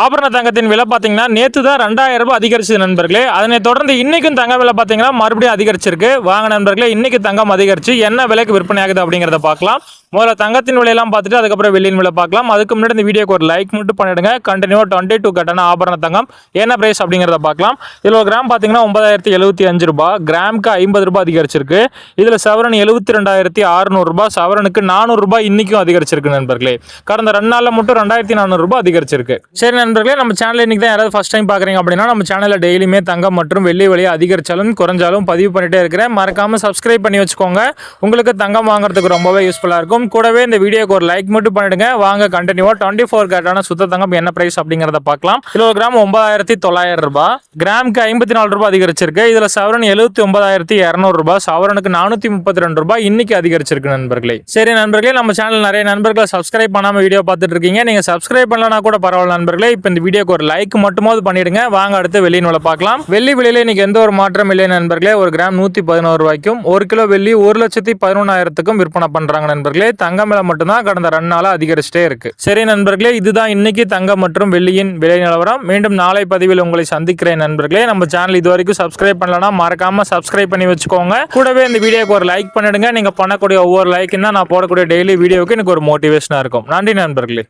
ஆபரண தங்கத்தின் விலை பார்த்தீங்கன்னா நேற்று தான் 2000 ரூபாய் அதிகரிச்சது நண்பர்களே. அதனை தொடர்ந்து இன்னைக்கும் தங்க விலை பார்த்தீங்கன்னா மறுபடியும் அதிகரிச்சிருக்கு. வாங்க நண்பர்களே, இன்னைக்கு தங்கம் அதிகரிச்சு என்ன விலைக்கு விற்பனை ஆகுது அப்படிங்கிறத பார்க்கலாம். முதல்ல தங்கத்தின் விலையெல்லாம் பார்த்துட்டு அதுக்கப்புறம் வெள்ளியின் விலை பார்க்கலாம். அதுக்கு முன்னாடி இந்த வீடியோக்கு ஒரு லைக் மட்டும் பண்ணிடுங்க. கண்டினியூவா 22 கட்டண ஆபரண தங்கம் என்ன பிரைஸ் அப்படிங்கிறத பார்க்கலாம். இதில் ஒரு கிராம் பார்த்தீங்கன்னா 9075 ரூபாய், கிராமுக்கு 50 ரூபாய் அதிகரிச்சிருக்கு. இதில் சவரன் 72,600 ரூபாய், சவரனுக்கு 400 ரூபாய் இன்னைக்கும் அதிகரிச்சிருக்கு நண்பர்களே. கடந்த 2 நாளில் மட்டும் 2400 ரூபாய் அதிகரிச்சிருக்கு. சரி நண்பர்களே, நம்ம சேனல் இன்னைக்கு தான் யாராவது ஃபர்ஸ்ட் டைம் பார்க்குறீங்க அப்படின்னா நம்ம சேனலில் டெய்லியுமே தங்கம் மற்றும் வெள்ளி விலையை அதிகரிச்சாலும் குறைஞ்சாலும் பதிவு பண்ணிட்டே இருக்கிறேன். மறக்காம சப்ஸ்கிரைப் பண்ணி வச்சுக்கோங்க. உங்களுக்கு தங்கம் வாங்குறதுக்கு ரொம்பவே யூஸ்ஃபுல்லாக இருக்கும். கூடவே இந்த வீடியோக்கு ஒரு லைக் மட்டும் பண்ணிடுங்க. வாங்க கண்டினியூவா 24 கேரட்டான சுத்த தங்கம் என்ன பிரைஸ் அப்படிங்கறத பார்க்கலாம். இதுல ஒரு கிராம் 9900 ரூபாய், கிராமுக்கு 54 ரூபாய் அதிகரிச்சிருக்கு. இதுல சவரன் 79,200 ரூபாய், சவரனுக்கு 432 ரூபாய் இன்னைக்கு அதிகரிச்சிருக்கு நண்பர்களே. சரி நண்பர்களே, நம்ம சேனல் நிறைய நண்பர்கள் சப்ஸ்கிரைப் பண்ணாம வீடியோ பார்த்துட்டு இருக்கீங்க. நீங்க சப்ஸ்கிரைப் பண்ணலனா கூட பரவாயில்ல நண்பர்களே. இப்போ இந்த வீடியோக்கு ஒரு லைக் மட்டுமாவது பண்ணிடுங்க. வாங்க அடுத்து வெள்ளியின் விலை பார்க்கலாம். வெள்ளி விலையில இன்னைக்கு எந்த ஒரு மாற்றம் இல்லை நண்பர்களே. ஒரு கிராம் 111 ரூபாய்க்கும், ஒரு கிலோ வெள்ளி 1,11,000க்கும் விற்பனை பண்றாங்க நண்பர்களே. தங்கம் விலை மட்டும்தான் கடந்த 2 நாளா அதிகரிச்சுட்டே இருக்கு. சரி நண்பர்களே, இதுதான் இன்னைக்கு தங்கம் மற்றும் வெள்ளியின் விலை நிலவரம். மீண்டும் நாளை பதிவில் உங்களை சந்திக்கிறேன் நண்பர்களே. நம்ம சேனல் இது வரைக்கும் சப்ஸ்கிரைப் பண்ணலனா மறக்காம சப்ஸ்கிரைப் பண்ணி வச்சுக்கோங்க. கூடவே இந்த வீடியோக்கு ஒரு லைக் பண்ணிடுங்க. நீங்க பண்ணக்கூடிய ஒவ்வொரு லைக்கும் தான் நான் போடக்கூடிய டெய்லி வீடியோக்கு எனக்கு ஒரு மோட்டிவேஷனா இருக்கும். நன்றி நண்பர்களே.